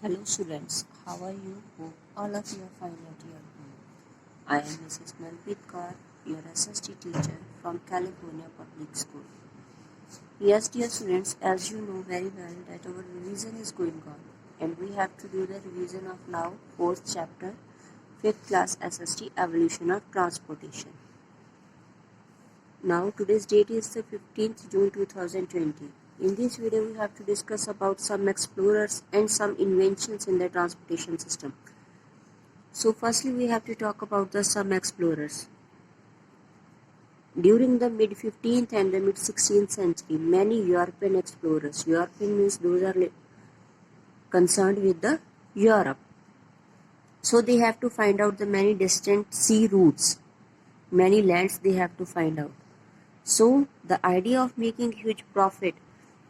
Hello students, how are you? Hope all of you are fine at your home. I am Mrs. Manpreet Kaur, your SST teacher from California Public School. Yes, dear students, as you know very well that our revision is going on and we have to do the revision of now 4th chapter, 5th class SST Evolution of Transportation. Now today's date is the 15th June 2020. In this video we have to discuss about some explorers and some inventions in the transportation system. So firstly we have to talk about the some explorers. During the mid 15th and the mid 16th century, many European explorers, European means those are concerned with the Europe. So they have to find out the many distant sea routes, many lands they have to find out. So the idea of making huge profit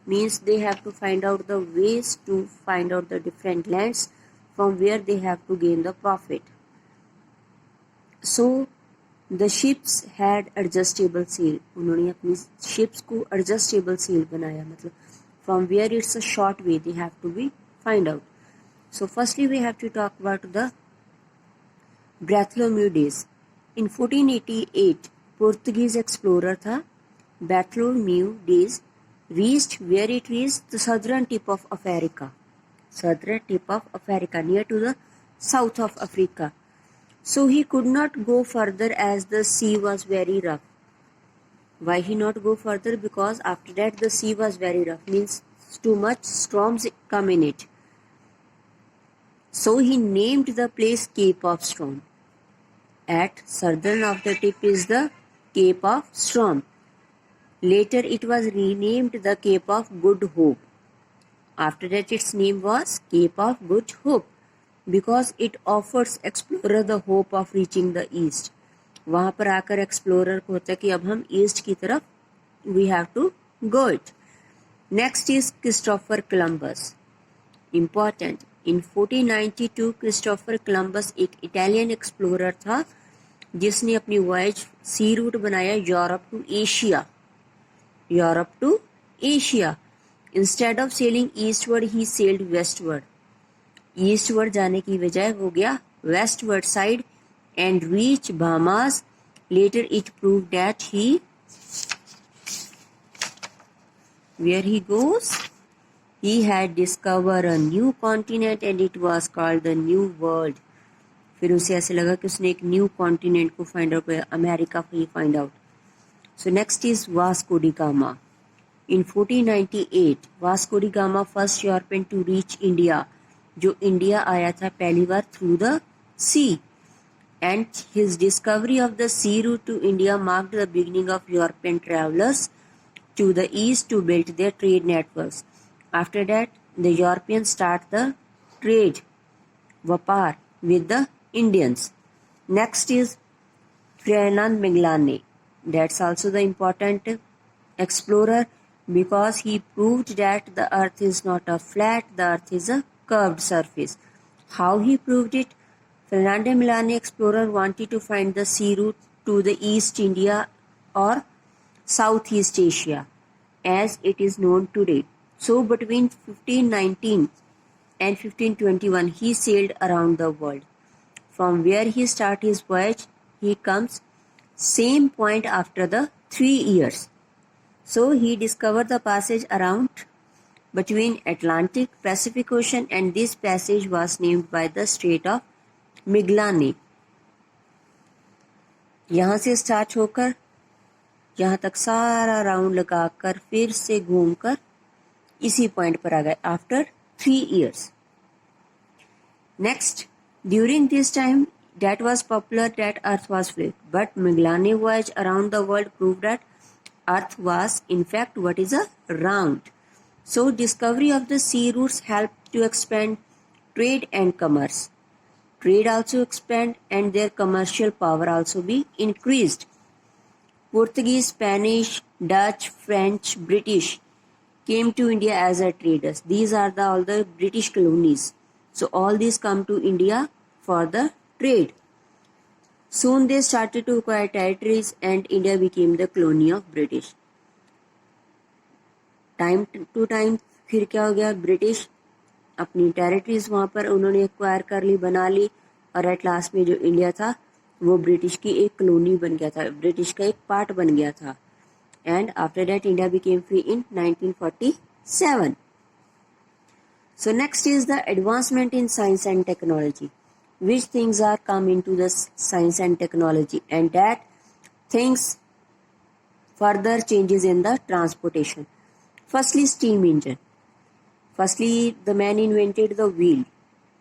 means they have to find out the ways to find out the different lands from where they have to gain the profit. So the ships had adjustable sail. उन्होंने अपनी ships को adjustable sail बनाया, मतलब from where it's a short way they have to be find out. So firstly we have to talk about the Bartholomew Dias. In 1488 Portuguese explorer था Bartholomew Dias reached where it reached the southern tip of Africa, near to the south of Africa. So he could not go further as the sea was very rough. Why he not go further? Because after that the sea was very rough, means too much storms come in it. So he named the place Cape of Storm. At southern of the tip is the Cape of Storm. Later it was renamed the Cape of Good Hope. After that its name was Cape of Good Hope because it offers explorer the hope of reaching the east. वहाँ पर आकर explorer को होता है कि अब हम east की तरफ we have to go it. Next is Christopher Columbus. Important. In 1492 Christopher Columbus एक इटालियन एक्सप्लोरर था जिसने अपनी वॉयज सी रूट बनाया Europe to Asia. Instead of sailing eastward he sailed westward. Eastward जाने की बजाय वो गया westward side and reach Bahamas. Later it prove that he where he goes he had discovered a new continent and it was called the New World. फिर उसे ऐसे लगा कि उसने एक न्यू कॉन्टिनेंट को फाइंड आउट किया, अमेरिका को ही find out. So next is Vasco da Gama. In 1498 Vasco da Gama first European to reach India, जो इंडिया आया था पहली बार through the sea. And his discovery of the sea route to India marked the beginning of European travellers to the east to build their trade networks. After that, the Europeans start the trade, Vapar, with the Indians. Next is Ferdinand Magellan. That's also the important explorer because he proved that the earth is not a flat, the earth is a curved surface. How he proved it? Ferdinand Magellan explorer wanted to find the sea route to the East India or Southeast Asia as it is known today. So between 1519 and 1521 he sailed around the world. From where he started his voyage he comes same point after the 3 years. So he discovered the passage around between Atlantic Pacific Ocean and this passage was named by the Strait of Magellan. यहाँ से start होकर यहाँ तक सारा round लगाकर फिर से घूमकर इसी पॉइंट पर आ गए after 3 years. Next, during this time that was popular that earth was flat, but Magellan voyage around the world proved that earth was in fact what is a round. So discovery of the sea routes helped to expand trade and commerce. Trade also expand and their commercial power also be increased. Portuguese, Spanish, Dutch, French, British came to India as a traders. These are all the British colonies. So all these come to India for the trade. Soon they started to acquire territories and India became the colony of British. Time to time फिर क्या हो गया, British अपनी territories वहाँ पर उन्होंने acquire कर ली, बना ली, और एट लास्ट में जो इंडिया था वो ब्रिटिश की एक कॉलोनी बन गया था, ब्रिटिश का एक पार्ट बन गया था. And after that India became free in 1947. So next is the advancement in science and technology. Which things are come into the science and technology, and that things further changes in the transportation. Firstly, steam engine. Firstly, the man invented the wheel,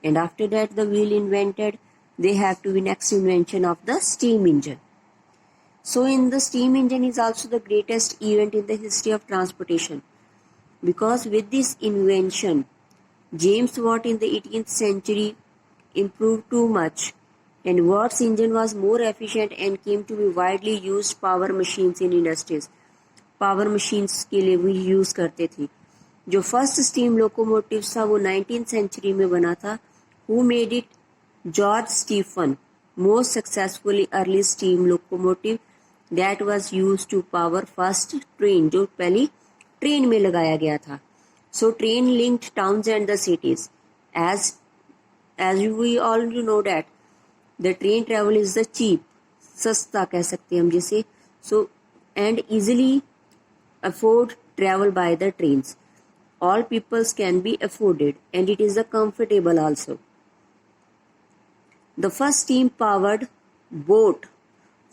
and after that the wheel invented, they have to be next invention of the steam engine. So in the steam engine is also the greatest event in the history of transportation, because with this invention James Watt in the 18th century improved too much, and Watt's engine was more efficient and came to be widely used power machines in industries. Power machines के लिए भी use करते थे. जो first steam locomotive था वो 19th century में बना था. Who made it? George Stephen. Most successfully early steam locomotive that was used to power first train, जो पहली ट्रेन में लगाया गया था. So train linked towns and the cities. As we all know that the train travel is the cheap, सस्ता कह सकते हैं हम जिसे. So and easily afford travel by the trains. All peoples can be afforded, and it is a comfortable also. The first steam powered boat.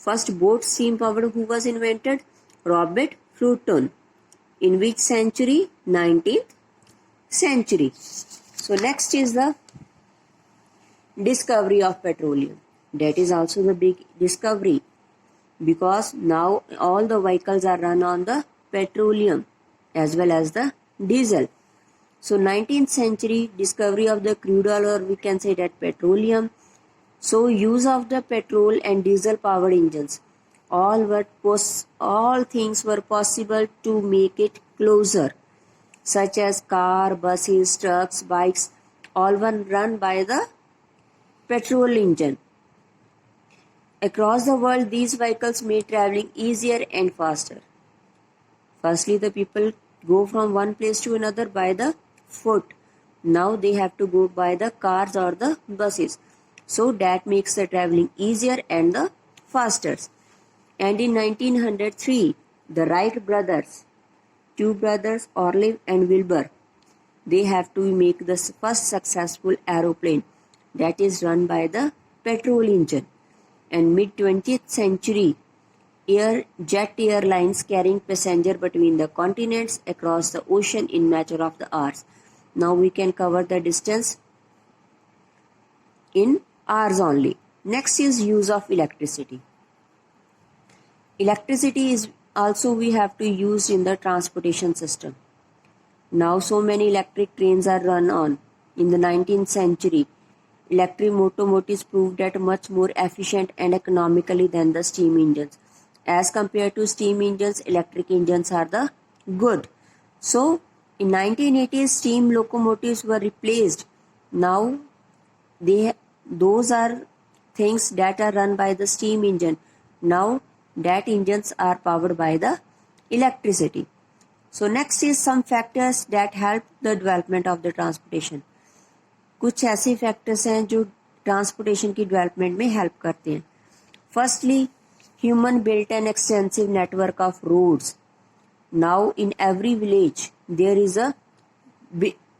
First boat steam powered who was invented? Robert Fulton. In which century? 19th century. So next is the discovery of petroleum. That is also the big discovery, because now all the vehicles are run on the petroleum as well as the diesel. So 19th century discovery of the crude oil, or we can say that petroleum. So use of the petrol and diesel powered engines. All things were possible to make it closer, such as car, buses, trucks, bikes, all were run by the petrol engine. Across the world, these vehicles made traveling easier and faster. Firstly, the people go from one place to another by the foot. Now they have to go by the cars or the buses. So that makes the traveling easier and the faster. And in 1903, the Wright brothers, two brothers, Orley and Wilbur, they have to make the first successful aeroplane that is run by the petrol engine. And mid-20th century, jet airlines carrying passenger between the continents across the ocean in matter of the hours. Now we can cover the distance in hours only. Next is use of electricity. Electricity is also we have to use in the transportation system. Now so many electric trains are run on. In the 19th century, electric locomotives proved that much more efficient and economically than the steam engines. As compared to steam engines, electric engines are the good. So in 1980s, steam locomotives were replaced. Now those are things that are run by the steam engine. Now that engines are powered by the electricity. So next is some factors that help the development of the transportation. कुछ ऐसे factors हैं जो transportation की development में help करते हैं. Firstly, human built an extensive network of roads. Now in every village there is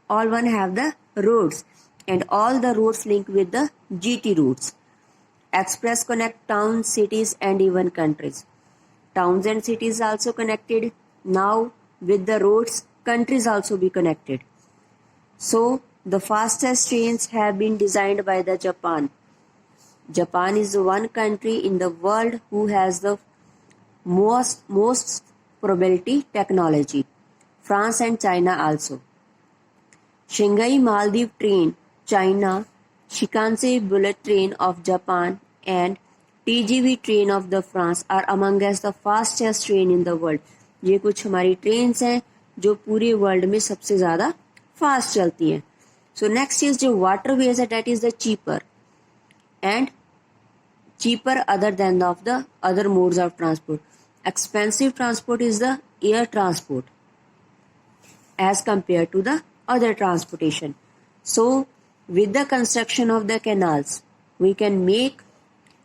all one have the roads, and all the roads link with the GT routes. Express connect towns, cities and even countries. Towns and cities also connected. Now with the roads, countries also be connected. So the fastest trains have been designed by the Japan. Japan is the one country in the world who has the most probability technology. France and China also. Shanghai Maldives train, China, Shinkansen bullet train of Japan and TGV train of the France are among the fastest train in the world. ये कुछ हमारी trains हैं जो पूरे world में सबसे ज़्यादा fast चलती हैं. So next is जो waterways है, that is the cheaper and cheaper other than of the other modes of transport. Expensive transport is the air transport as compared to the other transportation. So with the construction of the canals, we can make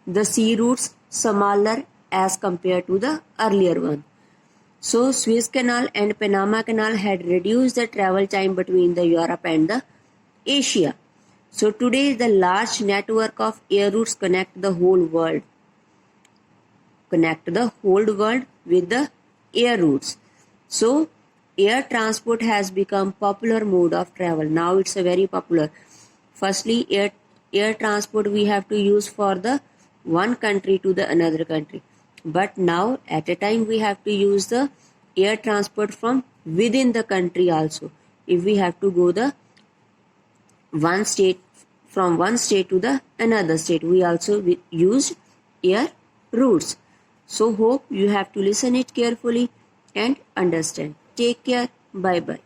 the sea routes smaller as compared to the earlier one. So Suez Canal and Panama Canal had reduced the travel time between the Europe and the Asia. So today the large network of air routes connect the whole world with the air routes. So air transport has become popular mode of travel. Now it's a very popular. Firstly, air transport we have to use for the one country to the another country. But now at a time we have to use the air transport from within the country also. If we have to go the one state from one state to the another state, we also use air routes. So hope you have to listen it carefully and understand. Take care. Bye bye.